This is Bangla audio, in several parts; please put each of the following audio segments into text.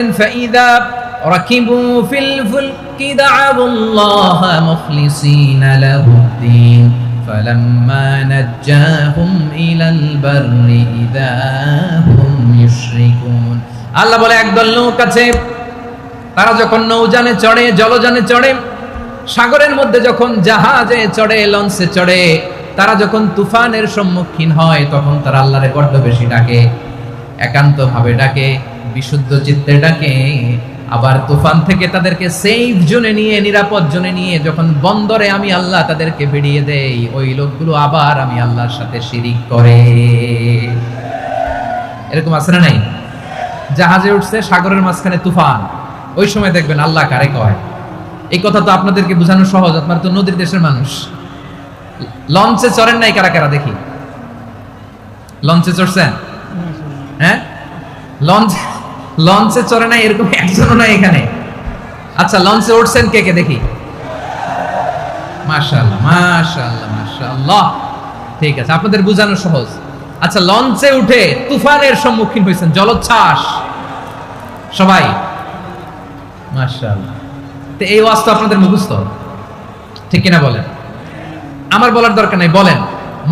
فإذا ركبوا في الفلك دعوا الله مخلصين له الدين فلما نجاهم إلى البر إذا هم يشركون আল্লাহ বলে একদল লোক আছে তারা যখন নৌযানে চড়ে জলযানে চড়ে সাগরের মধ্যে যখন জাহাজে চড়ে লঞ্চে চড়ে তারা যখন তুফানের সম্মুখীন হয় তখন তারা আল্লাহরে বড্ড বেশি ডাকে একান্তভাবে ডাকে বিশুদ্ধ চিত্তে ডাকে আবার তুফান থেকে তাদেরকে সেফ জোনে নিয়ে নিরাপদ জোনে নিয়ে যখন বন্দরে আমি আল্লাহ তাদেরকে বেরিয়ে দেই ওই লোকগুলো আবার আমি আল্লাহর সাথে শিরিক করে এরকম আছে না নাই জাহাজে উঠছে সাগরের মাঝখানে তুফান ওই সময় দেখবেন আল্লাহ কারে কয় এই কথা তো আপনাদেরকে বোঝানো সহজ আপনারা তো নদীর দেশের মানুষ লঞ্চে চড়েন নাই কারা কারা দেখি লঞ্চে চড়ছেন হ্যাঁ লঞ্চে চড়ে নাই এরকম একজনও নাই এখানে আচ্ছা লঞ্চে উঠছেন কে কে দেখি মাশাআল্লাহ মাশাআল্লাহ মাশাআল্লাহ ঠিক আছে আপনাদের বোঝানো সহজ আচ্ছা লঞ্চে উঠে তুফানের সম্মুখীন হয়েছেন জলোচ্ছ্বাস সবাই মাশাআল্লাহ তো এই ওয়াজ তো আপনাদের মুখস্থ ঠিক কিনা বলেন আমার বলার দরকার নাই বলেন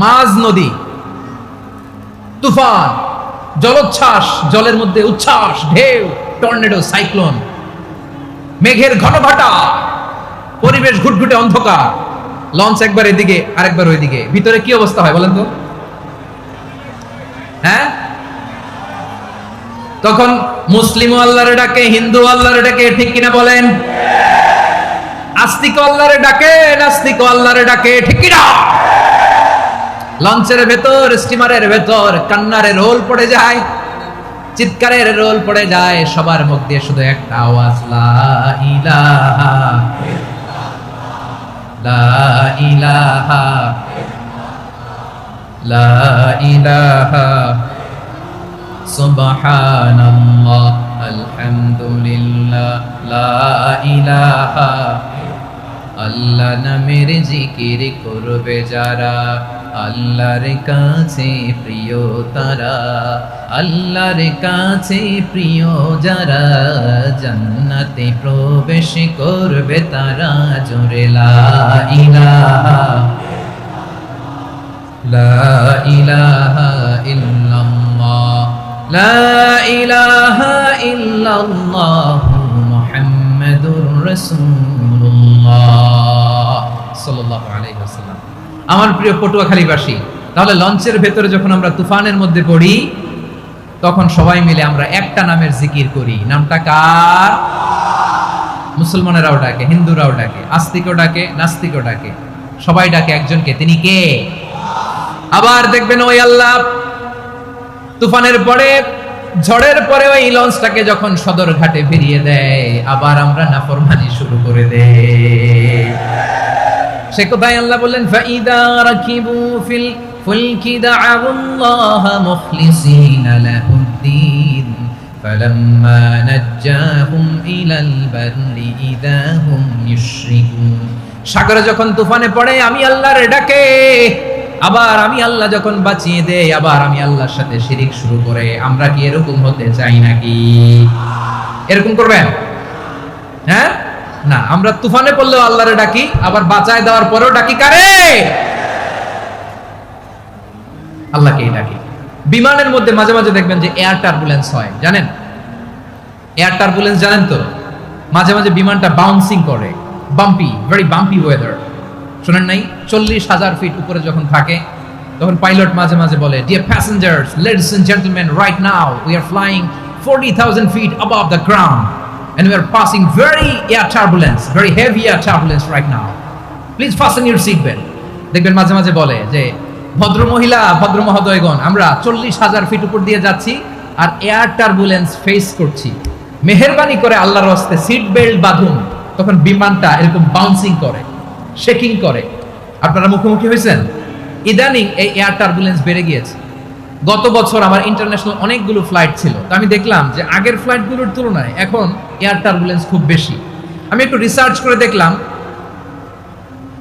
মাঝ নদী তুফান জলোচ্ছ্বাস জলের মধ্যে উচ্ছ্বাস ঢেউ টর্নেডো সাইক্লোন মেঘের ঘনঘটা পরিবেশ ঘুটঘুটে অন্ধকার লঞ্চ একবার এদিকে আরেকবার ওইদিকে ভিতরে কি অবস্থা হয় বলেন তো হ্যাঁ তখন মুসলিম আল্লাহরে ডাকে হিন্দু আল্লাহরে ডাকে ঠিক কিনা বলেন আস্তিক আল্লাহরে ডাকে নাস্তিক আল্লাহরে ডাকে ঠিক কিনা লঞ্চের ভেতর স্টিমারের ভেতর কান্নারের রোল পড়ে যায় চিৎকারের রোল পড়ে যায় সবার মুখ দিয়ে শুধু একটা আওয়াজ লা ইলাহা লা ইলাহা লা ইলাহা সুবহানাল্লাহ আলহামদুলিল্লাহ লা ইলাহা আল্লাহ নামের জিকির করবে যারা আল্লাহর কাছে প্রিয় তারা আল্লাহর কাছে প্রিয় যারা জান্নাতে প্রবেশ করবে তারা জোরে লা ইলাহা লা ইলাহা ইল্লাল্লাহ লা ইলাহা ইল্লাল্লাহ মুহাম্মাদুর রাসূলুল্লাহ সাল্লাল্লাহু আলাইহি ওয়াসাল্লাম আমার প্রিয় পটুয়াখালীবাসী তাহলে লঞ্চের ভেতরে যখন আমরা তুফানের মধ্যে পড়ি তখন সবাই মিলে আমরা একটা নামের জিকির করি নামটা কার মুসলমানেরাও ডাকে হিন্দুরাও ডাকে আস্তিকও ডাকে নাস্তিকও ডাকে সবাই ডাকে একজনকে তিনি কে আবার দেখবেন ওই আল্লাহ তুফানের পরে ঝড়ের পরে ওই লঞ্চটাকে যখন সদর ঘাটে ফিরিয়ে দেয় আবার আমরা নাফরমানি শুরু করে দেই সে কোথায় আল্লাহ বললেন ফাইদা রাকিবু ফিল ফুলকি দাআউল্লাহ মুখলিসিনা লাহুদ্দিন ফালাম্মা নাজ্জাহুম ইলাল বাররি ইযা হুম ইউশরিকুন সাগরে যখন তুফানে পড়ে আমি আল্লাহর ডাকে আবার আমি আল্লাহ যখন বাঁচিয়ে দেই আবার আমি আল্লাহর সাথে শিরিক শুরু করে আমরা কি এরকম হতে চাই নাকি এরকম করবেন হ্যাঁ না আমরা তুফানে পড়লেও আল্লাহরে ডাকি আবার বাঁচায় দেওয়ার পরেও ডাকি কারে আল্লাহকেই ডাকি বিমানের মধ্যে মাঝে মাঝে দেখবেন যে এয়ার টার্বুলেন্স হয় জানেন এয়ার টার্বুলেন্স জানেন তো মাঝে মাঝে বিমানটা বাউন্সিং করে বাম্পি ভেরি বাম্পি ওয়েদার শুনেন নাই 40,000 ফিট উপরে যখন থাকে তখন পাইলট মাঝে মাঝে বলে dear passengers ladies and gentleman right now we are flying 40,000 feet above the ground and we are passing very air turbulence very heavy air turbulence right now please fasten your seat belt দেখবেন মাঝে মাঝে বলে যে ভদ্র মহিলা ভদ্র মহোদয়গণ আমরা 40,000 ফিট উপর দিয়ে যাচ্ছি আর এয়ার টার্বুলেন্স ফেস করছি মেহেরবানি করে আল্লাহর রাস্তে সিট বেল্ট বাঁধুন তখন বিমানটা এরকম বাউন্সিং করে শেকিং করে আপনারা মুখোমুখি হয়েছেন ইদানিং এই এয়ার টার্বুলেন্স বেড়ে গিয়েছে গত বছর আমার ইন্টারন্যাশনাল অনেকগুলো ফ্লাইট ছিল তো আমি দেখলাম যে আগের ফ্লাইটগুলোর তুলনায় এখন এয়ার টার্বুলেন্স খুব বেশি আমি একটু রিসার্চ করে দেখলাম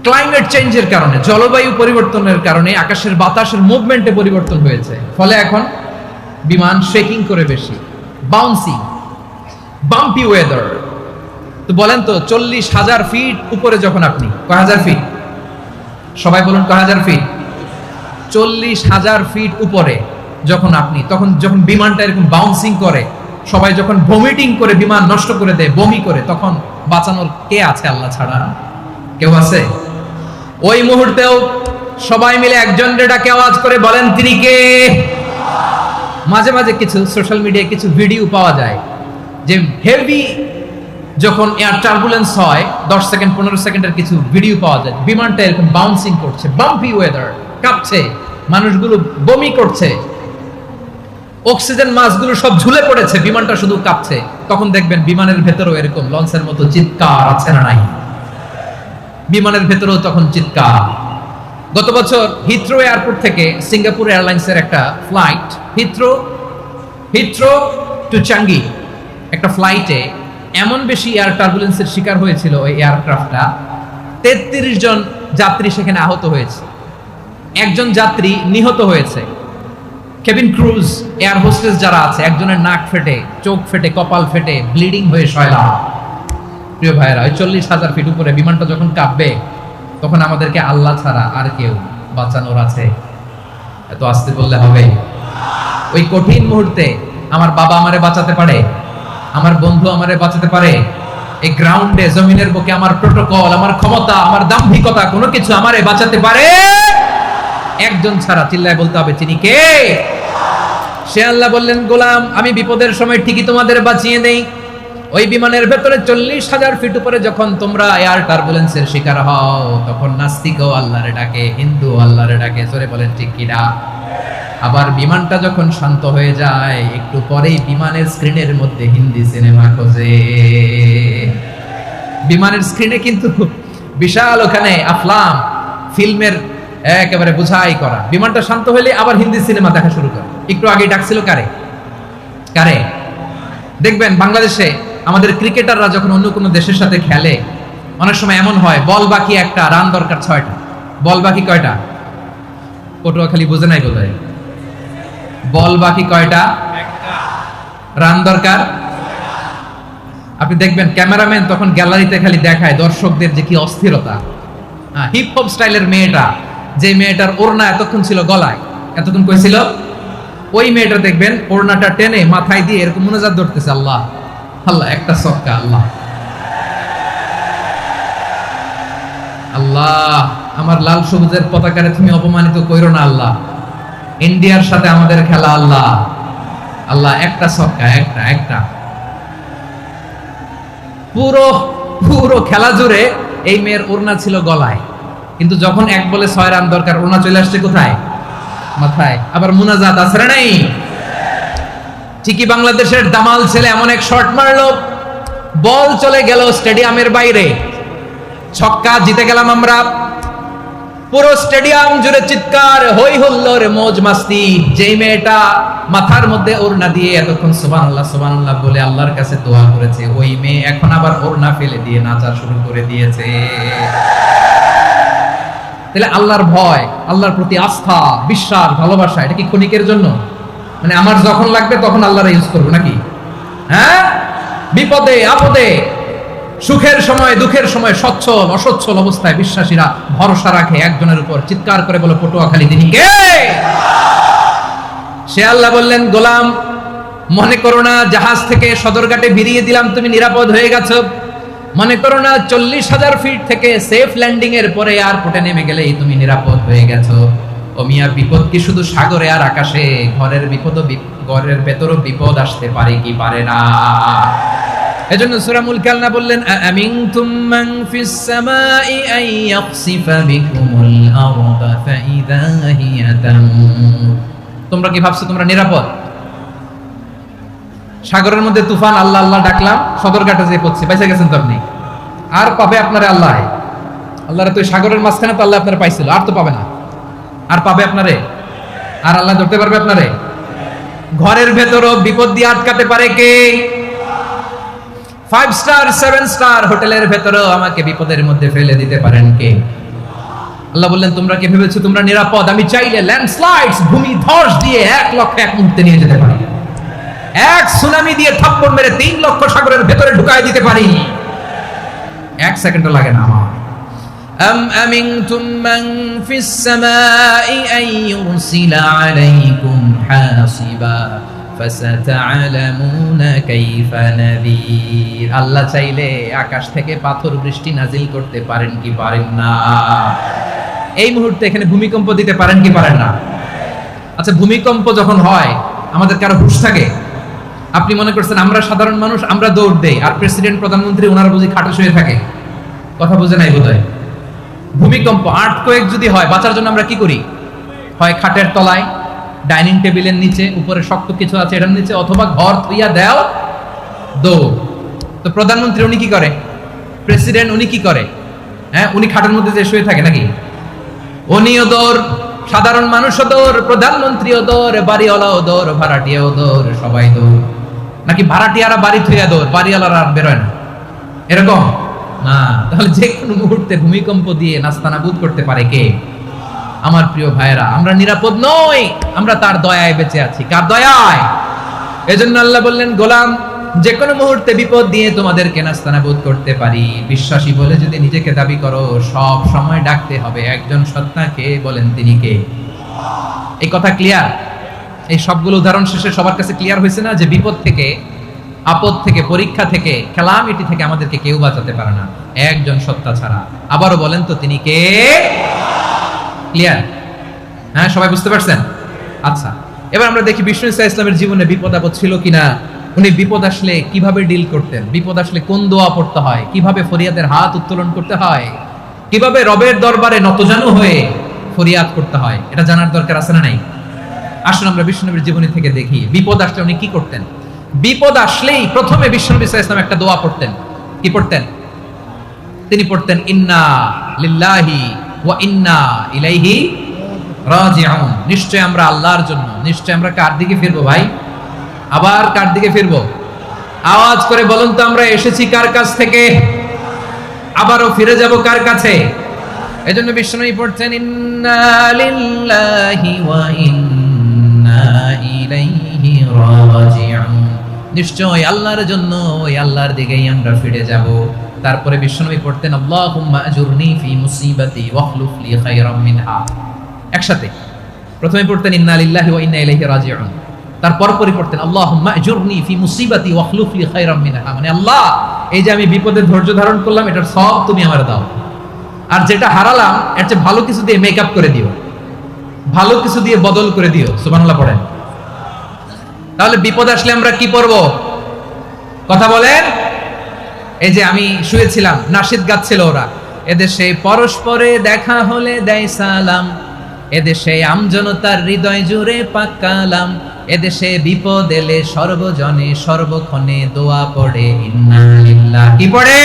ক্লাইমেট চেঞ্জের কারণে জলবায়ু পরিবর্তনের কারণে আকাশের বাতাসের মুভমেন্টে পরিবর্তন হয়েছে ফলে এখন বিমান শেকিং করে বেশি বাউন্সিং বাম্পি ওয়েদার। তো বলেন তো 40,000 ফিট উপরে যখন আপনি, কয় হাজার ফিট, সবাই বলুন কয় হাজার ফিট, 40,000 ফিট উপরে যখন আপনি, তখন যখন বিমানটা এরকম বাউন্সিং করে, সবাই যখন ভমিটিং করে বিমান নষ্ট করে দেয়, বমি করে, তখন বাঁচানোর কে আছে আল্লাহ ছাড়া? কেউ আছে? ওই মুহূর্তেও সবাই মিলে একজন ডাকে আওয়াজ করে বলেন তিনি কে? মাঝে মাঝে কিছু সোশ্যাল মিডিয়ায় কিছু ভিডিও পাওয়া যায় যে হেভি যখন এয়ার টার্বুলেন্স হয় 10 সেকেন্ড 15 সেকেন্ডের কিছু ভিডিও পাওয়া যায়, বিমানটা এরকম বাউন্সিং করছে, বাম্পি ওয়েদার, কাঁপছে, মানুষগুলো বমি করছে, অক্সিজেন মাস্কগুলো সব ঝুলে পড়েছে, বিমানটা শুধু কাঁপছে। তখন দেখবেন বিমানের ভেতরেও এরকম লঞ্চের মতো চিৎকার আছে না নাই? বিমানের ভেতরেও তখন চিৎকার। গত বছর হিথ্রো এয়ারপোর্ট থেকে সিঙ্গাপুর এয়ারলাইন্সের একটা ফ্লাইট, হিথ্রো টু চাঙ্গি, একটা ফ্লাইটে এমন বেশি এয়ার টার্বুলেন্সের শিকার হয়েছিল ওই এয়ারক্রাফটটা, 33 জন যাত্রী সেখানে আহত হয়েছে, একজন যাত্রী নিহত হয়েছে। কেবিন ক্রুজ, এয়ার হোস্টেস যারা আছে, একজনের নাক ফেটে, চোখ ফেটে, কপাল ফেটে, ব্লিডিং হয়ে শয়লা। প্রিয় ভাইয়েরা, ওই 40,000 ফিট উপরে বিমানটা যখন কাঁপবে, তখন আমাদেরকে আল্লাহ ছাড়া আর কেউ বাঁচানোর আছে? এত আস্তে বললে হবে? ওই কঠিন মুহূর্তে আমার বাবা আমারে বাঁচাতে পারে, আমার বন্ধু আমারে বাঁচাতে পারে, এই গ্রাউন্ডে জমিনের বুকে আমার প্রোটোকল, আমার ক্ষমতা, আমার দাম্ভিকতা, কোনো কিছু আমারে বাঁচাতে পারে? একজন ছাড়া। চিল্লায় বলতে হবে তিনি কে? সে আল্লাহ বললেন, গোলাম আমি বিপদের সময় ঠিকই তোমাদের বাঁচিয়ে দেই। ওই বিমানের ভেতরে 40,000 ফিট উপরে যখন তোমরা এয়ার টার্বুলেন্সের শিকার হও, তখন নাস্তিকও আল্লাহরে ডাকে, হিন্দু আল্লাহরে ডাকে, জোরে বলেন ঠিক কিনা? আবার বিমানটা যখন শান্ত হয়ে যায়, একটু পরেই বিমানের স্ক্রিনের মধ্যে হিন্দি সিনেমা খোঁজে। বিমানের স্ক্রিনে কিন্তু বিশাল ওখানে আফলাম ফিল্মের একেবারে বোঝাই করা। বিমানটা শান্ত হলে আবার হিন্দি সিনেমা দেখা শুরু করে। একটু আগে ডাকছিল কারে? কারে? দেখবেন বাংলাদেশে আমাদের ক্রিকেটাররা যখন অন্য কোনো দেশের সাথে খেলে, অনেক সময় এমন হয় বল বাকি একটা, রান দরকার 6টা। বল বাকি কয়টা? পটুয়াখালী বুঝে নাই বোধহয়। বল বাকি কয়টা? রান দরকার। আপনি দেখবেন ক্যামেরাম্যান তখন গ্যালারিতে খালি দেখায় দর্শকদের যে কি অস্থিরতা। হিপ হপ স্টাইলের মেয়েটা, যে মেয়েটার ওড়না এতক্ষণ ছিল গলায়, এতক্ষণ কই ছিল, ওই মেয়েটা দেখবেন ওড়নাটা টেনে মাথায় দিয়ে এরকম মুনাজাত ধরতেছে, আল্লাহ আল্লাহ, একটা সক্কা, আল্লাহ আল্লাহ, আমার লাল সবুজের পতাকারে তুমি অপমানিত কইরো না আল্লাহ, ইন্ডিয়ার সাথে আমাদের খেলা, আল্লাহ আল্লাহ, একটা সক্কা, একটা একটা। পুরো পুরো খেলা জুড়ে এই মেয়ের ওড়না ছিল গলায়, কিন্তু যখন 1 বলে 6 রান দরকার, ওড়না চলে আসছে কোথায়? মাথায়। আবার মুনাজাত আছে না নাই? ঠিকই বাংলাদেশের দামাল ছেলে এমন এক শট মারলো, বল চলে গেল স্টেডিয়ামের বাইরে, ছক্কা, জিতে গেলাম আমরা। পুরো স্টেডিয়াম জুড়ে চিৎকার, হই হুল্লোড়, মৌজ মাস্তি। যেই মেয়েটা মাথার মধ্যে ওড়না দিয়ে এতক্ষণ সুবহানাল্লাহ সুবহানাল্লাহ বলে আল্লাহর কাছে দোয়া করেছে, ওই মেয়ে এখন আবার ওড়না ফেলে দিয়ে নাচা শুরু করে দিয়েছে। তাহলে আল্লাহর ভয়, আল্লাহর প্রতি আস্থা, বিশ্বাস, ভালোবাসা, এটা কি ক্ষণিকের জন্য? মানে আমার যখন লাগবে তখন আল্লাহর ইউজ করবো নাকি? হ্যাঁ, বিপদে আপদে, সুখের সময় দুঃখের সময়, সচ্ছল অসচ্ছল অবস্থায় বিশ্বাসীরা ভরসা রাখে একজনের উপর। চিৎকার করে বলো, পটুয়াখালী তিনি কে? সে আল্লাহ বললেন, গোলাম মনে করো না জাহাজ থেকে সদরঘাটে ভিড়িয়ে দিলাম, তুমি নিরাপদ হয়ে গেছো। মনে করো না 40,000 ফিট থেকে সেফ ল্যান্ডিং এর পরে এয়ারপোর্টে নেমে গেলেই তুমি নিরাপদ হয়ে গেছো। ও মিয়া, বিপদ কি শুধু সাগরে আর আকাশে? ঘরের বিপদও, ঘরের ভেতরও বিপদ আসতে পারে কি পারে না? এজন্য সূরা মুলক আল্লাহ বললেন, আমিনতুম মান ফিস সামাই আন ইয়াখসিফা বিকুমুল আরদা ফাইযা হিয়া তামুর। তোমরা কি ভাবছো তোমরা নিরাপদ? সাগরের মধ্যে তুফান, আল্লাহ আল্লাহ ডাকলাম, সদরঘাটে যেয়ে পড়ছে, বাইসা গেছেন তো আপনি। আর পাবে আপনারা আল্লাহ? আল্লাহরে তো সাগরের মাঝখানে তো আল্লাহ আপনারা পাইছিল, আর তো পাবে না। আর পাবে আপনারে? আর আল্লাহ ধরতে পারবে আপনারে? ঘরের ভেতরও বিপদ দিয়ে আটকাতে পারে কে? 5 স্টার 7 স্টার হোটেলের ভেতরেও আমাকে বিপদের মধ্যে ফেলে দিতে পারেন কে? আল্লাহ বললেন, তোমরা কি ভেবেছো তোমরা নিরাপদ? আমি চাইলে ল্যান্ডস্লাইডস, ভূমি ধস দিয়ে 1 লক্ষ 1 মুহূর্তে নিয়ে যেতে পারি। এক সুনামি দিয়ে থাপ্পড় মেরে 3 লক্ষ সাগরের ভেতরে ঢুকায় দিতে পারি, 1 সেকেন্ডও লাগে না আমার। أم أمنتم من في السماء أن يرسل عليكم حاصبا فستعلمون كيف نذير। আল্লাহ চাইলে আকাশ থেকে পাথর বৃষ্টি নাজিল করতে পারেন কি পারেন না? এই মুহূর্তে এখানে ভূমিকম্প দিতে পারেন কি পারেন না? আচ্ছা, ভূমিকম্প যখন হয় আমাদের কারো হুঁশ থাকে? আপনি মনে করছেন আমরা সাধারণ মানুষ, আমরা দৌড় দেই, আর প্রেসিডেন্ট প্রধানমন্ত্রী ওনারা বুঝি খাটে শুয়ে থাকে? কথা বুঝে নাই বোধহয়। ভূমিকম্প, আর্থকোয়েক যদি হয়, বাঁচার জন্য আমরা কি করি? হয় খাটের তলায়, ডাইনিং টেবিলের নিচে, উপরে শক্ত কিছু আছে এটার নিচে, অথবা ঘর থুইয়া দেও দৌড়। তো প্রধানমন্ত্রী উনি কি করে? প্রেসিডেন্ট উনি কি করে? হ্যাঁ, উনি খাটের মধ্যে যে শুয়ে থাকে নাকি? উনিও দৌড়, সাধারণ মানুষও দৌড়, প্রধানমন্ত্রীও দৌড়, বাড়িওয়ালাও দৌড়, ভাড়াটিয়াও দৌড়, সবাই দৌড়। নাকি ভাড়াটিয়ারা বাড়ি থুইয়া দৌড়, বাড়িওয়ালারা আর বেরোয় না? এরকম না। তাহলে যে কোনো মুহূর্তে ভূমিকম্প দিয়ে নাস্তানাবুদ করতে পারে কে? আমার প্রিয় ভাইয়েরা, আমরা নিরাপদ নই, আমরা তার দয়ায় বেঁচে আছি। কার দয়ায়? এজন্য আল্লাহ বললেন, গোলাম যে কোনো মুহূর্তে বিপদ দিয়ে তোমাদেরকে নাস্তানাবুদ করতে পারি। বিশ্বাসী বলে যদি নিজেকে দাবি করো, সব সময় ডাকতে হবে একজন সত্তাকে। বলেন তিনি কে? এই কথা ক্লিয়ার? এই সবগুলো উদাহরণ শেষে সবার কাছে ক্লিয়ার হয়েছে না যে বিপদ থেকে, আপদ থেকে, পরীক্ষা থেকে, ক্যালামিটি থেকে আমাদেরকে কেউ বাঁচাতে পারে না একজন সত্তা ছাড়া। আবারও বলেন তো তিনি কে? ক্লিয়ার? হ্যাঁ, সবাই বুঝতে পারছেন? আচ্ছা, এবার আমরা দেখি বিষ্ণু ঈসা ইসলামের জীবনে বিপদ আপদ ছিল কিনা। উনি বিপদ আসলে কিভাবে ডিল করতেন, বিপদ আসলে কোন দোয়া পড়তে হয়, কিভাবে ফরিয়াদের হাত উত্তোলন করতে হয়, কিভাবে রবের দরবারে নতজানু হয়ে ফরিয়াদ করতে হয়, এটা জানার দরকার আছে না নাই? আসুন আমরা বিষ্ণুনবীর জীবনী থেকে দেখি বিপদ আসলে উনি কি করতেন। বিপদ আসলেই প্রথমে বিষ্ণু ঈসা ইসলাম একটা দোয়া পড়তেন। কি পড়তেন? তিনি পড়তেন ইন্না লিল্লাহি ওয়া ইন্না ইলাইহি রাজিউন। নিশ্চয় আমরা আল্লাহর জন্য, নিশ্চয় আমরা কার দিকে ফিরবো ভাই? আবার কার দিকে ফিরবো? আওয়াজ করে বলুন তো, আমরা এসেছি কার কাছ থেকে, আবারও ফিরে যাব কার কাছে? এজন্য বিষ্ণু পড়ছেন ইন্না লিল্লাহি ওয়া ইন্না ইলাইহি রাজিউন। নিশ্চয় আল্লাহর জন্য, ওই আল্লাহর দিকেই আমরা ফিরে যাব। তারপরে বিশ্বনবী পড়তেন আল্লাহুম্মা আজুরনি ফি মুসিবাতি ওয়াখলুফ লি খায়রাম মিনহা। একসাথে প্রথমে পড়তেন ইন্না লিল্লাহি ওয়া ইন্না ইলাইহি রাজিউন, তারপর পরে পড়তেন আল্লাহুম্মা আজুরনি ফি মুসিবাতি ওয়াখলুফ লি খায়রাম মিনহা। মানে আল্লাহ, এই যে আমি বিপদে ধৈর্য ধারণ করলাম, এটার সব তুমি আমারে দাও, আর যেটা হারালাম এর চেয়ে ভালো কিছু দিয়ে মেকআপ করে দিও, ভালো কিছু দিয়ে বদল করে দিও। সুবহানাল্লাহ পড়েন। তাহলে বিপদ আসলে আমরা কি পড়ব? কথা বলেন। এই যে আমি শুয়েছিলাম, নাশিদ গাচ্ছিল ওরা, এদেশে পরস্পরে দেখা হলে দেয় সালাম, এদেশে আমজনতার হৃদয় জুড়ে পাক কালাম, এদেশে বিপদ এলে সর্বজনে সর্বক্ষণে দোয়া পড়ে ইন্না লিল্লাহ। কি পড়ে?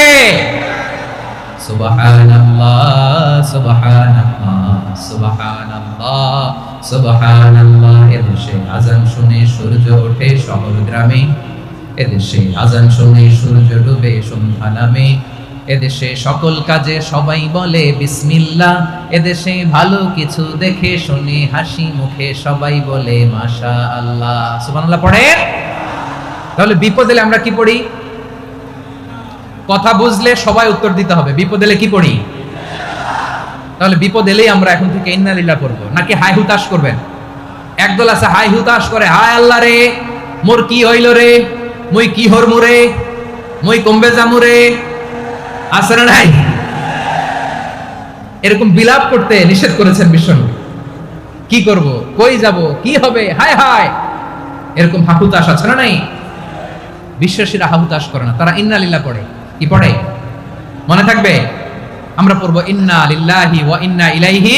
সুবহানাল্লাহ সুবহানাল্লাহ সুবহানাল্লাহ সুবহানাল্লাহ। এদেশে আজান শুনে সূর্য ওঠে শহর গ্রামে, এদেশে আজান শুনে সূর্য ডুবে সন্ধ্যা নামে, এদেশে সকল কাজে সবাই বলে বিসমিল্লাহ, এদেশে ভালো কিছু দেখে শুনে হাসি মুখে সবাই বলে মাশাআল্লাহ। সুবহানাল্লাহ পড়েন। তাহলে বিপদ এলে আমরা কি পড়ি? কথা বুঝলে সবাই উত্তর দিতে হবে। বিপদ এলে কি পড়ি? তাহলে বিপদ এলেই আমরা এখন থেকে ইন্না লিল্লাহ করব, নাকি হাই হুতাশ করবেন? একদল আছে হাই হুতাশ করে, হায় আল্লাহ রে মোর কি হইল রে, মুই কি হরমু রে, মুই কমবে যামু রে, আছে না নাই? এরকম বিলাপ করতে নিষেধ করেছেন বিশ্বনবী। কি করব, কই যাব, কি হবে, হায় হায়, এরকম হাহুতাশ আছে না নাই? বিশ্বাসীরা হাহুতাশ করে না, তারা ইন্না লিল্লাহ পড়ে। কি পড়ে মনে থাকবে? আমরা পড়বো ইন্না লিল্লাহি ওয়া ইন্না ইলাইহি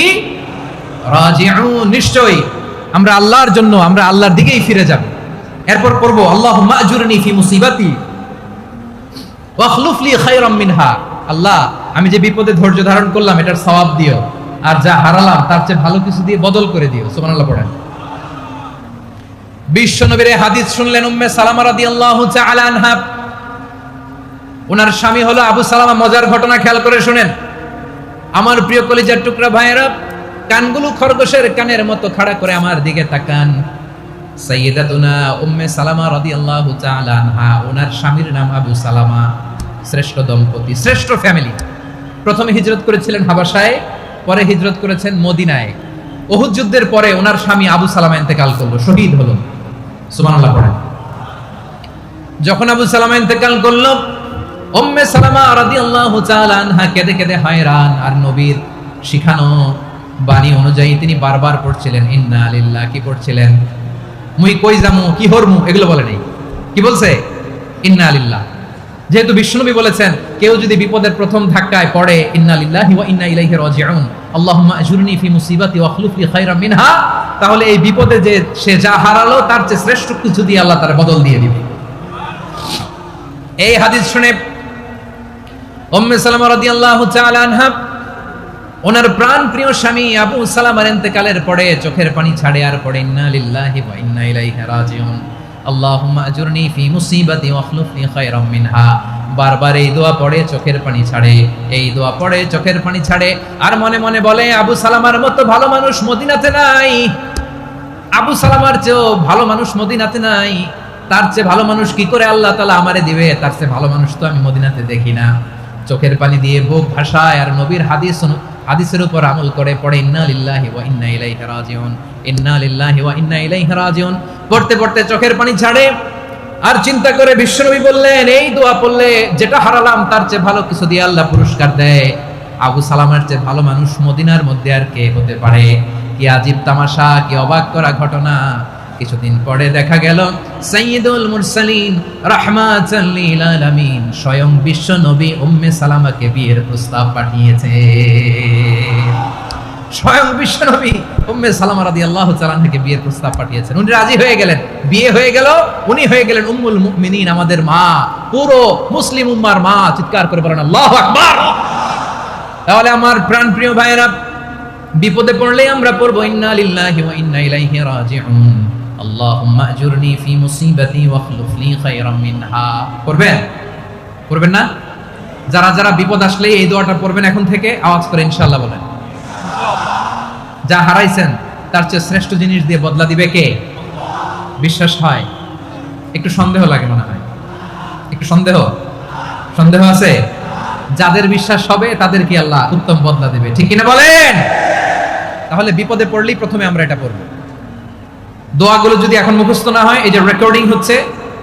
রাজিউন। নিশ্চয়ই আমরা আল্লাহর জন্য, আমরা আল্লাহর দিকেই ফিরে যাব। এরপর পড়বো আল্লাহুম্মা আজুরনি ফি মুসিবাতি ওয়াখলুফ লি খায়রাম মিনহা। আল্লাহ, আমি যে বিপদে ধৈর্য ধারণ করলাম এটার সওয়াব দিও, আর যা হারালাম তার চেয়ে ভালো কিছু দিয়ে বদল করে দিও। সুবহানাল্লাহ পড়েন। বিশ্বনবীর হাদিস শুনলেন উম্মে সালামা রাদিয়াল্লাহু তাআলা আনহা। ওনার স্বামী হলো আবু সালামা। মজার ঘটনা খেয়াল করে শুনেন আমার প্রিয় কলিজার টুকরা ভাইয়েরা। কানগুলো খরগোশের কানের মতো খাড়া করে আমার দিকে তাকান। সাইয়্যিদাতুনা উম্মে সালামা রাদিয়াল্লাহু তাআলা আনহা, ওনার স্বামীর নাম আবু সালামা। শ্রেষ্ঠ দম্পতি, শ্রেষ্ঠ ফ্যামিলি। প্রথমে হিজরত করেছিলেন হাবাসায়, পরে হিজরত করেছেন মদিনায়। উহুদ যুদ্ধের পরে ওনার স্বামী আবু সালামা ইন্তেকাল করলো, শহীদ হলো। সুবহানাল্লাহ পড়েন। যখন আবু সালামা ইন্তেকাল করলো, উম্মে সালামা রাদিয়াল্লাহু তাআলা আনহা কেঁদে কেঁদে হয়রান। আর নবীর শিখানো বাণী অনুযায়ী তিনি বারবার পড়ছিলেন ইন্না লিল্লাহ। কি পড়ছিলেন? মুই কই যামু, কি হরমু, এগুলো বলে নাই। কি বলছে? ইন্না লিল্লাহ। যেহেতু বিশ্বনবী বলেছেন কেউ যদি বিপদের প্রথম ধাক্কায় পড়ে ইন্না লিল্লাহি ওয়া ইন্না ইলাইহি রাজিউন, আল্লাহুম্মা আজুরনি ফি মুসিবাতি ওয়া আখলুফ লি খায়রাম মিনহা, তাহলে এই বিপদে যে সে যা হারালো তার চেয়ে শ্রেষ্ঠ কিছু দিয়ে আল্লাহ তার বদল দিয়ে দিবে। এই হাদিস শুনে উম্মে সালামা রাদিয়াল্লাহু তাআলা আনহা ওনার প্রাণ প্রিয় স্বামী আবু সালামার ইন্তেকালের পরে চোখের পানি ছাড়ে আর পড়ে ইন্না লিল্লাহি ওয়া ইন্না ইলাইহি রাজিউন, আল্লাহুম্মা আজুরনি ফি মুসিবাতি ওয়া আখলুফ লি খায়রাম মিনহা। বারবার এই দোয়া পড়ে চোখের পানি ছাড়ে, এই দোয়া পড়ে চোখের পানি ছাড়ে। আর মনে মনে বলে আবু সালামার মতো ভালো মানুষ মদিনাতে নাই, আবু সালামার চেয়েও ভালো মানুষ মদিনাতে নাই। তার চেয়ে ভালো মানুষ কি করে আল্লাহ তাআলা আমারে দিবে? তার চেয়ে ভালো মানুষ তো আমি মদিনাতে দেখি না। চোখের পানি দিয়ে বুক ভাসায় আর নবীর হাদিসের উপর আমল করে পড়ে ইন্না লিল্লাহি ওয়া ইন্না ইলাইহি রাজিউন, ইন্না লিল্লাহি ওয়া ইন্না ইলাইহি রাজিউন। পড়তে পড়তে চোখের পানি ছাড়ে আর চিন্তা করে বিশ্বনবী বললেন এই দোয়া পড়লে যেটা হারালাম তার চেয়ে ভালো কিছু দিয়ে আল্লাহ পুরস্কার দেয়। আবু সালামার চেয়ে ভালো মানুষ মদিনার মধ্যে আর কে হতে পারে? কি আজীব তামাশা, কি অবাক করা ঘটনা। কিছুদিন পরে দেখা গেল সাইয়্যিদুল মুরসালিন রাহমাতাল লিল আলামিন স্বয়ং বিশ্ব নবী উম্মে সালামাকে বিয়ের প্রস্তাব পাঠিয়েছে। স্বয়ং বিশ্ব নবী উম্মে সালামা রাদিয়াল্লাহু তাআলা আনহাকে বিয়ের প্রস্তাব পাঠিয়েছেন। উনি রাজি হয়ে গেলেন, বিয়ে হয়ে গেল। উনি হয়ে গেলেন উম্মুল মুমিনিন, আমাদের মা, পুরো মুসলিম উম্মার মা। চিৎকার করে বলেন আল্লাহু আকবার। তাহলে আমার প্রাণপ্রিয় ভাইয়েরা, বিপদে পড়লেই আমরা পড়বো ইন্না লিল্লাহি ওয়া ইন্না ইলাইহি রাজিউন, আল্লাহুম্মা আজুরনি ফি মুসিবাতি ওয়া আখলুফ লি খায়রাম মিনহা। পড়বেন? পড়বেন না? যারা যারা বিপদ আসলে এই দোয়াটা পড়বেন এখন থেকে আওয়াজ করে ইনশাআল্লাহ বলেন। যা হারাইছেন তার চেয়ে শ্রেষ্ঠ জিনিস দিয়ে বদলা দিবে কে? বিশ্বাস হয়? একটু সন্দেহ লাগে মনে হয়, একটু সন্দেহ আছে? যাদের বিশ্বাস হবে তাদের কি আল্লাহ উত্তম বদলা দেবে, ঠিক কিনা বলেন? তাহলে বিপদে পড়লেই প্রথমে আমরা এটা পড়ব। দোয়াগুলো যদি এখন মুখস্থ না হয়, এই যে রেকর্ডিং হচ্ছে,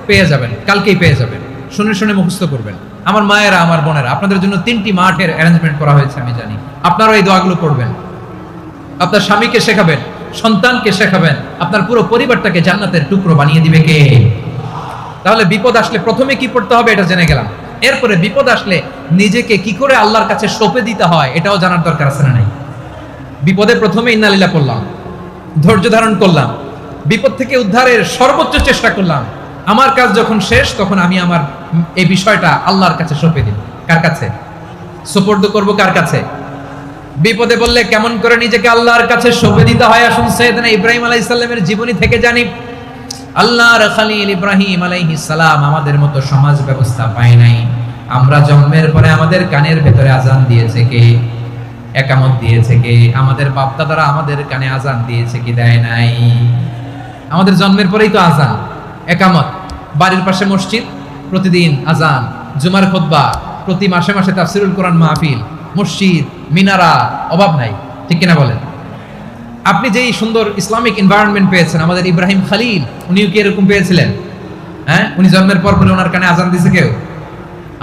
পেয়ে যাবেন, কালকেই পেয়ে যাবেন। শুনে শুনে মুখস্থ করবেন। আমার মায়েরা, আমার বোনেরা, আপনাদের জন্য 3টি মাঠের অ্যারেঞ্জমেন্ট করা হয়েছে, আমি জানি। আপনারাও এই দোয়াগুলো পড়বেন, আপনার স্বামীকে শেখাবেন, সন্তানকে শেখাবেন, আপনার পুরো পরিবারটাকে জান্নাতের টুকরো বানিয়ে দিবে কে? তাহলে বিপদ আসলে প্রথমে কি পড়তে হবে এটা জেনে গেলাম। এরপরে বিপদ আসলে নিজেকে কি করে আল্লাহর কাছে সঁপে দিতে হয় এটাও জানার দরকার আছে না নাই? বিপদে প্রথমে ইন্না লিল্লাহ পড়লাম, ধৈর্য ধারণ করলাম, বিপদ থেকে উদ্ধারের সর্বোচ্চ চেষ্টা করলাম। আমার কাজ যখন শেষ তখন আমি আমার এই বিষয়টা আল্লাহর কাছে সঁপে দিই। কার কাছে সুপর্দ করব? কার কাছে? বিপদে বললে কেমন করে নিজেকে আল্লাহর কাছে সঁপে দিতে হয় আসুন সাইয়েদনা ইব্রাহিম আলাইহিস সালামের জীবনী থেকে জানি। আল্লাহর খলিল ইব্রাহিম আলাইহিস সালাম আমাদের মতো সমাজ ব্যবস্থা পায় নাই। আমরা জন্মের পরে আমাদের কানের ভেতরে আজান দিয়েছে কে? একামত দিয়েছে কে? আমাদের বাপ দাদারা আমাদের কানে আজান দিয়েছে কি দেয় নাই? আমাদের জন্মের পরেই তো আজান, একামত, বাড়ির পাশে মসজিদ, প্রতিদিন আজান, জুমার খুতবা, প্রতি মাসে মাসে তাফসীরুল কোরআন মাহফিল, মসজিদ, মিনারা, অভাব নাই, ঠিক কিনা বলেন? আপনি যেই সুন্দর ইসলামিক এনভায়রনমেন্ট পেয়েছেন, আমাদের ইব্রাহিম খলিল উনিও কি এরকম পেয়েছিলেন? হ্যাঁ, উনি জন্মের পর পরে ওনার কানে আজান দিয়েছে কেউ?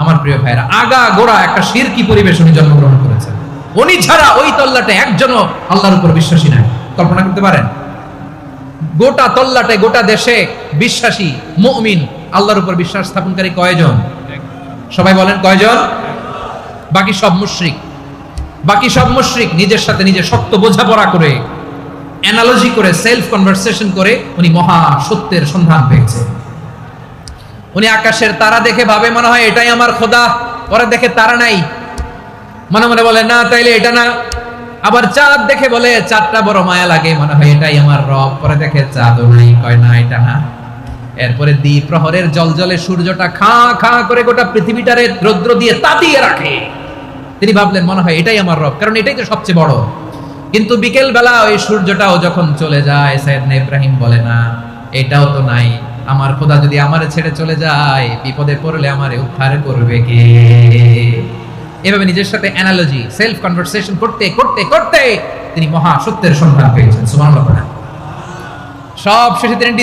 আমার প্রিয় ভাইরা, আগা গোড়া একটা শিরকি পরিবেশ উনি জন্মগ্রহণ করেছেন। উনি ছাড়া ওই তল্লাটে একজনও আল্লাহর উপর বিশ্বাসী নাই। কল্পনা করতে পারেন? গোটা তল্লাটে, গোটা দেশে বিশ্বাসী মুমিন, আল্লাহর উপর বিশ্বাস স্থাপনকারী কয়জন? সবাই বলেন কয়জন? বাকি সব মুশরিক। বাকি সব মুশরিক নিজের সাথে নিজে শক্ত বোঝাপড়া করে, অ্যানালজি করে, সেলফ কনভারসেশন করে উনি মহা সত্যের সন্ধান পেয়েছে। উনি আকাশের তারা দেখে ভাবে মনে হয় এটাই আমার খোদা, ওরা দেখে তারা নাই, মনে মনে বলে না তাইলে এটা না। আবার চাঁদ দেখে বলে চাঁদটা বড় মায়া লাগে, মনে হয় এটাই আমার রব, পরে দেখে চাঁদও নাই, কয় না এটা না। এরপরে দ্বীপ প্রহরের জলজলে সূর্যটা খা খা করে গোটা পৃথিবীটারে রৌদ্র দিয়ে তাতিয়ে রাখে। তিনি ভাবলেন মনে হয় এটাই আমার রব, কারণ এটাই তো সবচেয়ে বড়। কিন্তু বিকেল বেলা ওই সূর্যটাও যখন চলে যায়, সাইয়েদনা ইব্রাহিম বলে না এটাও তো নাই। আমার খোদা যদি আমারে ছেড়ে চলে যায়, বিপদে পড়লে আমারে উদ্ধার করবে কে? এভাবে নিজের সাথে অ্যানালজি, সেলফ কনভারসেশন করতে করতে করতে তিনি মহা সত্যের সন্ধান পেয়েছেন। সুবহানাল্লাহ। সব শেষে তিনি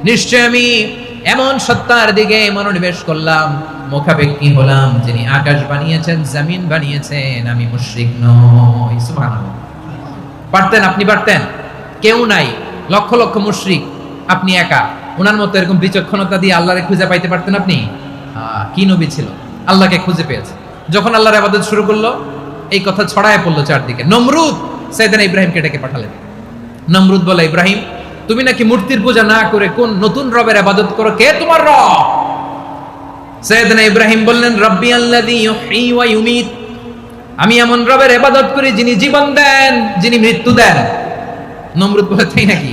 নিশ্চয় আমি এমন সত্তার দিকে মনোনিবেশ করলাম, মুখাপেক্ষী হলাম, যিনি আকাশ বানিয়েছেন, জমিন বানিয়েছেন, আমি মুশরিক নই। সুবহানাল্লাহ। পারতেন, আপনি পারতেন? কেউ নাই, লক্ষ লক্ষ মুশরিক, আপনি একা। ওনার মতো এরকম বিচক্ষণতা দিয়ে আল্লাহরে খুঁজে পাইতে পারতেন আপনি? কি নবী ছিল, আল্লাহকে খুঁজে পেয়েছে। যখন আল্লাহর ইবাদত শুরু করলো, এই কথা ছড়ায় পড়লো চারদিকে। নমরুদ সাইয়েদনা ইব্রাহিমকে ডেকে পাঠালেন। নমরুদ বলে, ইব্রাহিম, তুমি নাকি মূর্তির পূজা না করে কোন নতুন রবের ইবাদত করো, কে তোমার রব? সাইয়েদনা ইব্রাহিম বললেন, রব্বি আল্লাযী ইউহয়ী ওয়া ইউমীত, আমি এমন রবের ইবাদত করি যিনি জীবন দেন, যিনি মৃত্যু দেন। নমরুদ বলে, তাই নাকি?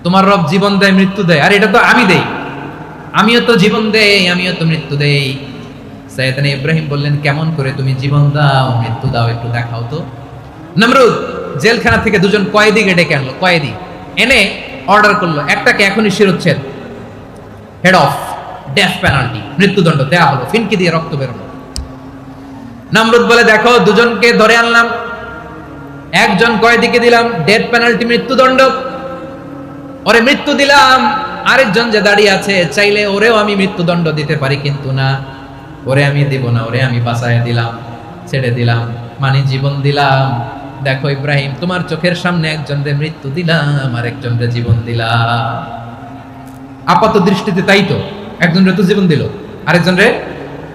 তোমার রব জীবন দেয়, মৃত্যু দেয়, আর এটা তো আমি দেই। আমিও তো জীবন দেই, আমিও তো মৃত্যু দেই। সাইয়েদনা ইব্রাহিম বললেন, কেমন করে তুমি জীবন দাও, মৃত্যু দাও, একটু দেখাও তো। নমরুদ জেলখানা থেকে দুজন কয়েদিকে ডেকে আনলো। কয়েদি এনে অর্ডার করলো, একটাকে এখনই শিরোচ্ছেদ, হেড অফ, ডেথ পেনাল্টি, মৃত্যুদণ্ড দেয়া হলো, ফিনকি দিয়ে রক্ত বেরোলো। নমরুদ বলে, দেখো, দুজনকে ধরে আনলাম, একজন কয়েদিকে দিলাম ডেথ পেনাল্টি, মৃত্যুদণ্ড, ওরে মৃত্যু দিলাম। আরেকজন যে দাঁড়িয়ে আছে, চাইলে ওরেও আমি মৃত্যুদণ্ড দিতে পারি, কিন্তু না, ওরে আমি দিব না, ওরে আমি বাঁচায় দিলাম, ছেড়ে দিলাম, মানে জীবন দিলাম। দেখো ইব্রাহিম, তোমার চোখের সামনে একজনরে মৃত্যু দিলাম, আর একজনরে জীবন দিলাম। আপাত দৃষ্টিতে তাই তো, একজনরে তো জীবন দিল, আরেকজনরে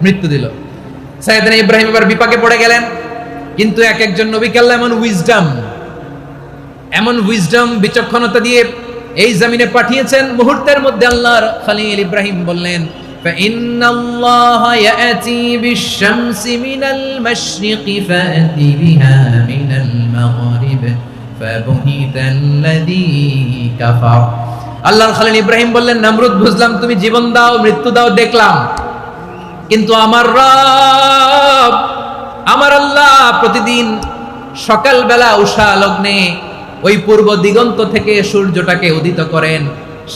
মৃত্যু দিল। সাইয়েদনা ইব্রাহিম এবার বিপাকে পড়ে গেলেন। কিন্তু এক একজন নবীকে আল্লাহ এমন উইজডম, বিচক্ষণতা দিয়ে এই জমিনে পাঠিয়েছেন। মুহূর্তের মধ্যে আল্লাহর খলিল ইব্রাহিম বললেন, فإن الله يأتي بالشمس من المشرق فأتي بها من المغرب فبهت الذي كفر। আল্লাহর খলিল ইব্রাহিম বললেন, নমরুদ, বুঝলাম তুমি জীবন দাও, মৃত্যু দাও, দেখলাম, কিন্তু আমার রব, আমার আল্লাহ প্রতিদিন সকালবেলা উষা লগ্নে ওই পূর্ব দিগন্ত থেকে সূর্যটাকে উদিত করেন,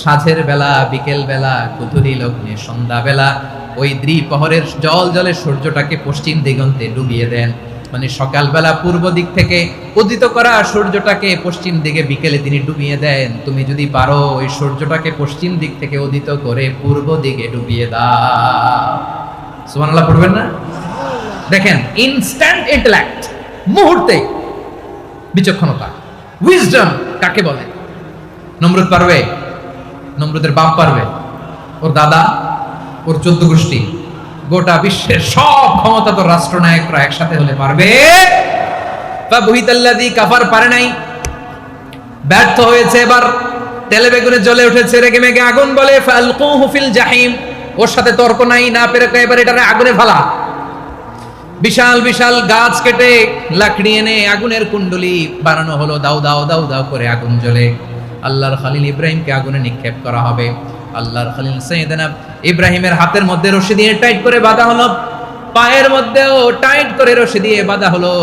সাঁঝের বেলা, বিকেল বেলা, কুতুরি লগ্নে, সন্ধ্যা বেলা ওই দ্বিপ্রহরের জল জলে সূর্যটাকে পশ্চিম দিগন্তে ডুবিয়ে দেন। মানে সকালবেলা পূর্ব দিক থেকে উদিত করা সূর্যটাকে পশ্চিম দিকে বিকেলে তিনি ডুবিয়ে দেন। তুমি যদি পারো ওই সূর্যটাকে পশ্চিম দিক থেকে উদিত করে পূর্ব দিকে ডুবিয়ে দাও। সুবহানাল্লাহ পড়বেন না? দেখেন, ইনস্ট্যান্ট ইন্টেলেক্ট, মুহূর্তে বিচক্ষণতা, উইজডম কাকে বলে? নমরুদ পারবে? নমরুদের বাপ পারবে? ওর দাদা, ওর 14 গোষ্ঠী, গোটা বিশ্বের সব ক্ষমতাধর রাষ্ট্রনায়করা একসাথে হলে পারবে? ফাবহিতাল্লাযী কাফার পারে নাই, ব্যর্থ হয়েছে। এবার তেলে বেগুনে জ্বলে উঠেছে, রেগে মেগে আগুন বলে, ফালকুহু ফিল জাহিম। ওর সাথে তর্ক নাই, না পেরে এবার এটারে আগুনে ফেলা। বিশাল বিশাল গাছ কেটে লাকড়ি এনে আগুনের কুণ্ডলি বানানো হলো, দাও দাও দাও দাও করে আগুন জ্বলে। আল্লাহর খলিল ইব্রাহিমকে আগুনে নিক্ষেপ করা হবে। আল্লাহর খলিল সাইয়েদনা ইব্রাহিমের হাতের মধ্যে রশি দিয়ে টাইট করে বাঁধা হলো, পায়ের মধ্যেও টাইট করে রশি দিয়ে বাঁধা হলো।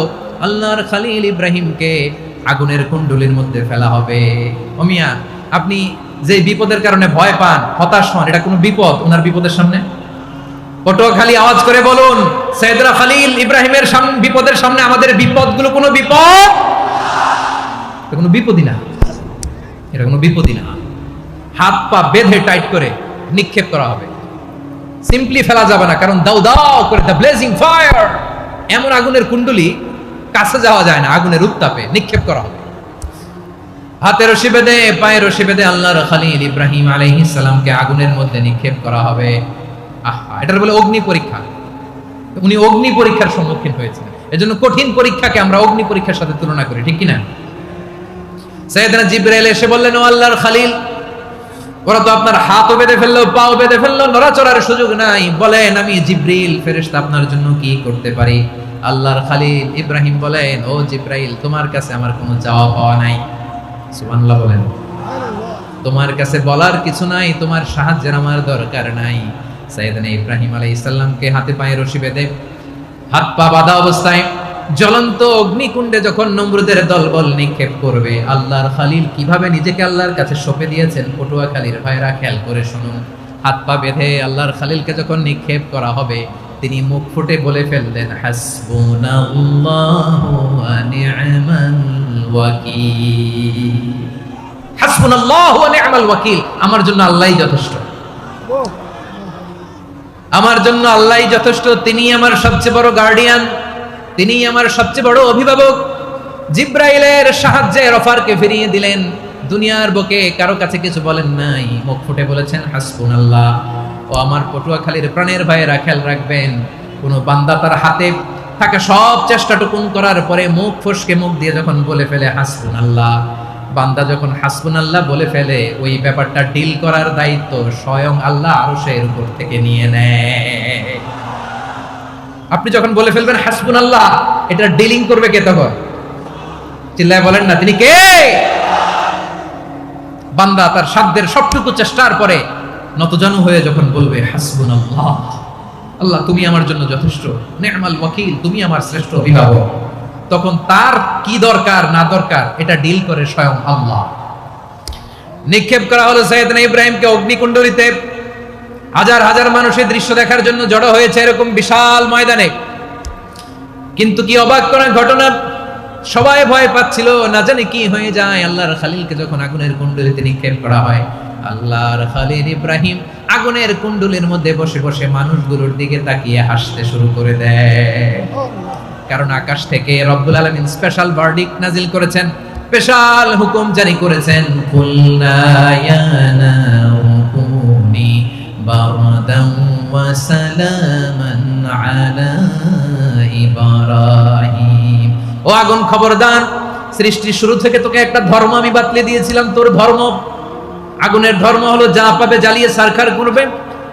আল্লাহর খলিল ইব্রাহিমকে আগুনের কুণ্ডলির মধ্যে ফেলা হবে। ও মিয়া, আপনি যে বিপদের কারণে ভয় পান, হতাশ হন, এটা কোনো বিপদ ওনার বিপদের সামনে? পটুয়াখালী আওয়াজ করে বলুন, সাইয়েদনা খলিল ইব্রাহিমের সামনে, বিপদের সামনে আমাদের বিপদগুলো কোনো বিপদ? এটা কোনো বিপদই না, এটা কোনো বিপদই না। হাত পা বেঁধে টাইট করে নিক্ষেপ করা হবে, সিম্পলি ফেলা যাবে না, কারণ দাও দাও করে দ্য ব্লেজিং ফায়ার, এমন আগুনের কুণ্ডলি, কাছে যাওয়া যায় না, আগুনের উত্তাপে নিক্ষেপ করা হবে। হাতে রশি বেঁধে, পায়ে রশি বেঁধে আল্লাহর খলিল ইব্রাহিম আলাইহিস সালামকে আগুনের মধ্যে নিক্ষেপ করা হবে। আহা, এটার বলে অগ্নি পরীক্ষা। উনি অগ্নি পরীক্ষার সম্মুখীন হয়েছিলেন। এজন্য কঠিন পরীক্ষাকে আমরা অগ্নি পরীক্ষার সাথে তুলনা করি, ঠিক কিনা? সাইয়েদনা জিবরাইল এসে বললেন, ও আল্লাহর খলিল, ওরা তো আপনার হাতও বেঁধে ফেললো, পাও বেঁধে ফেললো, নড়াচড়ার সুযোগ নাই, বলেন আমি জিবরিল ফেরেশতা আপনার জন্য কি করতে পারি? আল্লাহর খলিল ইব্রাহিম বলেন, ও জিবরাইল, তোমার কাছে আমার কোনো চাওয়া পাওয়া নাই। সুবহানাল্লাহ বলেন। তোমার কাছে বলার কিছু নাই, তোমার সাহায্যের আমার দরকার নাই। সাইয়েদনা ইব্রাহিম আলাইহিস সালামকে হাতে পায়ে রশি বেঁধে, হাত পা বাঁধা অবস্থায় জ্বলন্ত অগ্নিকুণ্ডে যখন নমরুদের দলবল নিক্ষেপ করবে, আল্লাহর খালিল কিভাবে নিজেকে আল্লাহর কাছে সঁপে দিয়েছেন পটুয়াখালীর ভাইরা খেয়াল করে শুনুন। হাত পা বেঁধে আল্লাহর খালিলকে যখন নিক্ষেপ করা হবে, তিনি মুখ ফুটে বলে ফেললেন, হাসবুনাল্লাহু ওয়া নি'মাল ওয়াকিল। হাসবুনাল্লাহু ওয়া নি'মাল ওয়াকিল, আমার জন্য আল্লাহই যথেষ্ট, আমার জন্য আল্লাহই যথেষ্ট। তিনি আমার সবচেয়ে বড় গার্ডিয়ান, তিনি আমার সবচেয়ে বড় অভিভাবক। জিব্রাইলের সাহায্যে রফারকে ফিরিয়ে দিলেন। দুনিয়ার বুকে কারো কাছে কিছু বলেন নাই, মুখ ফুটে বলেছেন হাসবুনাল্লাহ। ও আমার পটুয়াখালীর প্রাণের ভাইয়েরা খেয়াল রাখবেন, কোন বান্দা তার হাতে থাকা সব চেষ্টাটুকুন করার পরে মুখ ফসকে মুখ দিয়ে যখন বলে ফেলে হাসবুনাল্লাহ, বান্দা যখন হাসবুনাল্লাহ বলে ফেলে, ওই ব্যাপারটা ডিল করার দায়িত্ব স্বয়ং আল্লাহ আরশের উপর থেকে নিয়ে নেয়। আপনি যখন বলে ফেলবেন হাসবুনাল্লাহ, এটা ডিলিং করবে কে তখন? চিল্লায় বলেন না, তিনি কে? বান্দা তার সাধ্যের সবটুকু চেষ্টার পরে নতজানু হয়ে যখন বলবে হাসবুনাল্লাহ, আল্লাহ তুমি আমার জন্য যথেষ্ট, নি'মাল ওয়াকিল, তুমি আমার শ্রেষ্ঠ অভিভাবক, তখন তার কি দরকার না দরকার এটা ডিল করে স্বয়ং আল্লাহ। নিক্ষেপ করা হলো সাইয়েদনা ইব্রাহিমকে অগ্নিকুণ্ডলিতে। হাজার হাজার মানুষের দৃশ্য দেখার জন্য জড়ো হয়েছে এরকম বিশাল ময়দানে। কিন্তু কি অবাক করার ঘটনা, সবাই ভয় পাচ্ছিল, না জানি কি হয়ে যায়। আল্লাহর খালিলকে যখন আগুনের কুণ্ডলিতে নিক্ষেপ করা হয়, আল্লাহর খালিল ইব্রাহিম আগুনের কুণ্ডলীর মধ্যে বসে বসে মানুষগুলোর দিকে তাকিয়ে হাসতে শুরু করে দেয়। কারণ আকাশ থেকে রব্বুল আলামিন স্পেশাল ভার্ডিক্ট নাজিল করেছেন, স্পেশাল হুকুম জারি করেছেন, কুলনা ইয়া নারু কুনি বারদান ওয়া সালামান আলা ইব্রাহিম। ও আগুন খবরদার, সৃষ্টির শুরু থেকে তোকে একটা ধর্ম আমি বাতলে দিয়েছিলাম, তোর ধর্ম, আগুনের ধর্ম হলো যা পাবে জ্বালিয়ে সারখার করবে।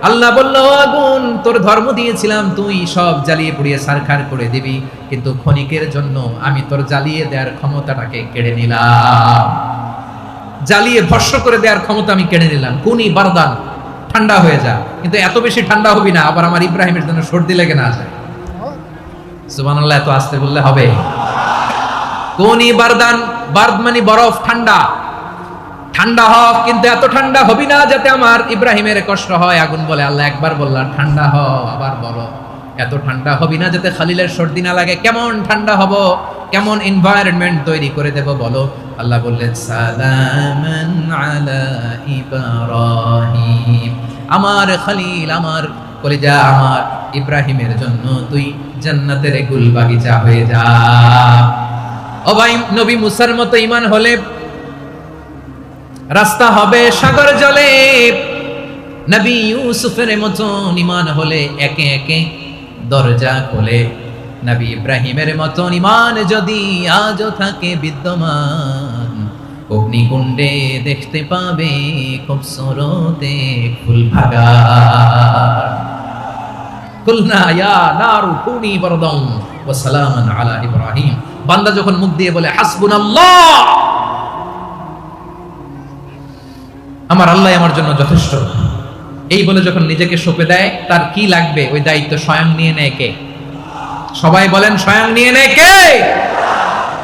আল্লাহ বলল, আগুন তোর ধর্ম দিয়েছিলাম, তুই সব জ্বালিয়ে পুড়িয়ে সারখার করে দিবি, কিন্তু ক্ষণিকের জন্য আমি তোর জ্বালিয়ে দেওয়ার ক্ষমতাটাকে কেড়ে নিলাম, জ্বালিয়ে ভস্ম করে দেওয়ার ক্ষমতা আমি কেড়ে নিলাম। কুনি বারদান, ঠান্ডা হয়ে যা, কিন্তু এত বেশি ঠান্ডা হবি না আবার আমার ইব্রাহিমের জন্য সর্দি লেগে না যায়। সুবহানাল্লাহ, এত আস্তে বললে হবে? কুনি বারদান, বারদ মানে বরফ, ঠান্ডা, ঠান্ডা হ, কিন্তু এত ঠান্ডা হবি না যাতে আমার ইব্রাহিমের কষ্ট হয়। আগুন বলে, আল্লাহ একবার বললাম ঠান্ডা হ, আবার বলো এত ঠান্ডা হবি না যাতে খালিলের সর্দি না লাগে। কেমন ঠান্ডা হব, কেমন এনভায়রনমেন্ট তৈরি করে দেব বলো? আল্লাহ বললেন, সালামান আলা ইব্রাহিম, আমার খালিল, আমার কলিজা, আমার ইব্রাহিমের জন্য তুই জান্নাতের গুল বাগিচা হয়ে যা। ও ভাই, নবী মুসার মতো ঈমান হলে রাস্তা হবে সাগর জলে, নবী ইউসুফের মতন ঈমান হলে একে একে দরজা খোলে, নবী ইব্রাহিমের মতন ঈমান যদি আজও থাকে বিদ্যমান, অগ্নিকুণ্ডে দেখতে পাবে খুবসুরতে ফুল ভাগা। কুলনা ইয়া নারু কুনি বারদান ওয়া সালামান আলা ইব্রাহিম। বান্দা যখন মুখ দিয়ে বলে হাসবুনাল্লাহ, আমার আল্লাহ আমার জন্য যথেষ্ট, এই বলে যখন নিজেকে সঁপে দেয়, তার কি লাগবে ওই দায়িত্ব স্বয়ং নিয়ে নেয় কে? সবাই বলেন, স্বয়ং নিয়ে নেয় কে?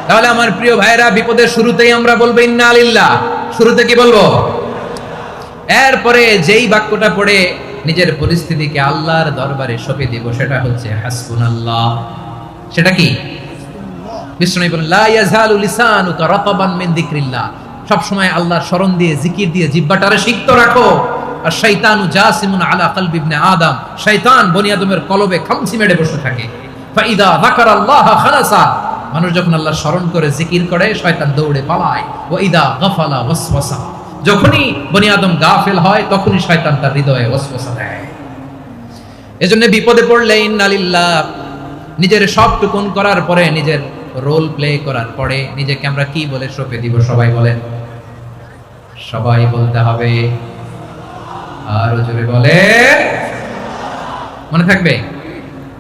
তাহলে আমার প্রিয় ভাইরা, বিপদের শুরুতেই আমরা বলবো ইন্না লিল্লাহ। শুরুতে কি বলবো? এরপরে যেই বাক্যটা পড়ে নিজের পরিস্থিতিকে আল্লাহর দরবারে সঁপে দিব, সেটা হচ্ছে হাসবুনাল্লাহ। সেটা কি? বিষ্ণু বলেন, লা ইয়াজালু লিসানুকা রাতাবান মিন যিকরিল্লাহ, সব সময় আল্লাহর স্মরণ দিয়ে, জিকির দিয়ে জিহ্বাটারে সিক্ত রাখো। আর শয়তানু জাসিমুন আলা কলবি ইবনে আদম, শয়তান বনি আদমের কলবে খামচি মেরে বসে থাকে। ফাইদা যাকারাল্লাহ খালাসা, মানুষ যখন আল্লাহর স্মরণ করে জিকির করে, শয়তান দৌড়ে পালায়। ওয়া ইদা গাফালা ওয়াসওয়াসা, যখনই বনি আদম গাফেল হয় তখনই শয়তান তার হৃদয়ে ওয়াসওয়াসা দেয়। এজন্য বিপদে পড়লে ইন্না লিল্লাহ, নিজের সবটুকুন করার পরে, নিজের রোল প্লে করার পরে নিজেকে আমরা কি বলে সঁপে দিব? সবাই বলেন, সবাই বলতে হবে, আরো জোরে বলে, মনে থাকবে?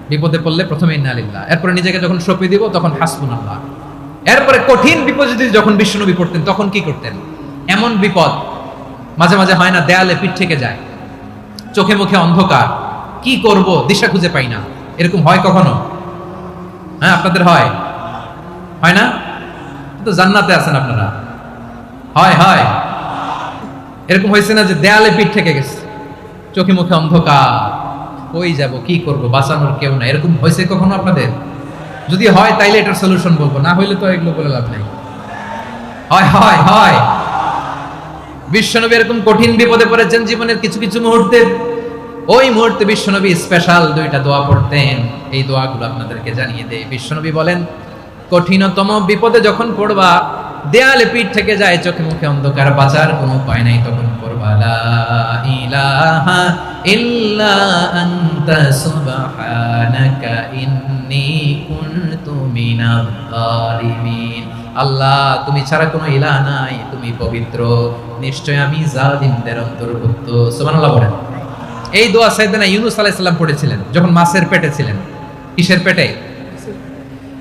বিপদে পড়লে প্রথমে ইন্না লিল্লাহ, এরপরে নিজেকে যখন সঁপে দিব তখন হাসবুনাল্লাহ। এরপরে কঠিন বিপদ যদি যখন বিশ্বনবী পড়তেন তখন কি করতেন? এমন বিপদ মাঝে মাঝে হয় না, দেয়ালে পিঠ থেকে যায়, চোখে মুখে অন্ধকার, কি করব দিশা খুঁজে পাই না, এরকম হয় কখনো? হ্যাঁ, আপনাদের হয় হয় না? তো জান্নাতে আছেন আপনারা, হয় হয়। এরকম হয়েছে না যে দেয়ালে পিঠ থেকে গেছে, চোখে মুখে অন্ধকার, কই যাব, কি করব, বাঁচানোর কেউ না, এরকম হয়েছে কখনো আপনাদের? যদি হয় তাইলে এটার সলিউশন বলবো, না হইলে তো এগুলো বলে লাভ নাই। হয় হয় হয়। বিশ্বনবী এরকম কঠিন বিপদে পড়েছেন জীবনের কিছু কিছু মুহূর্তে, ওই মুহূর্তে বিশ্বনবী স্পেশাল দুইটা দোয়া পড়তেন। এই দোয়াগুলো আপনাদেরকে জানিয়ে দেয়। বিশ্বনবী বলেন, কঠিনতম বিপদে যখন পড়বা, দেয়ালে পিঠ থেকে যায়, চোখে মুখে অন্ধকার, বাঁচার কোনো উপায় নাই, তখন পড়বা লা ইলাহা ইল্লা আনতা সুবহানাকা ইন্নী কুনতু মিনাজ জালিমিন। আল্লাহ, তুমি ছাড়া কোনো ইলাহ নাই, তুমি পবিত্র, নিশ্চয় আমি জালিমদের অন্তর্ভুক্ত। সুবহানাল্লাহ বলেন। এই দোয়া সাইয়েদনা ইউনূস আলাইহিস সালাম পড়েছিলেন যখন মাছের পেটে ছিলেন। কিসের পেটে?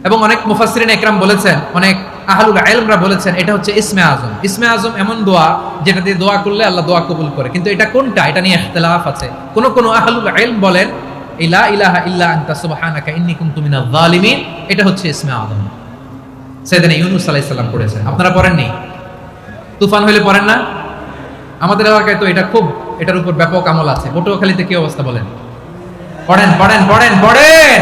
এবং অনেক মুফাসসিরিন একরাম বলেছেন, অনেক আহলুল ইলমরা বলেছেন, এটা হচ্ছে ইসমে আজম। ইসমে আজম এমন দোয়া যেটা দিয়ে দোয়া করলে আল্লাহ দোয়া কবুল করে, কিন্তু এটা কোনটা, এটা নিয়ে ইখতিলাফ আছে। কোন কোন আহলুল ইলম বলেন লা ইলাহা ইল্লা আনতা সুবহানাকা ইন্নী কুনতু মিনাজ জালিমিন, এটা হচ্ছে ইসমে আজম। সাইয়েদনা ইউনূস আলাইহিস সালাম পড়েছেন, আপনারা পড়েননি? তুফান হইলে পড়েন না? আমাদের এলাকায় তো এটা খুব, এটার উপর ব্যাপক আমল আছে। পটুয়াখালীতে কি অবস্থা বলেন? পড়েন পড়েন পড়েন পড়েন।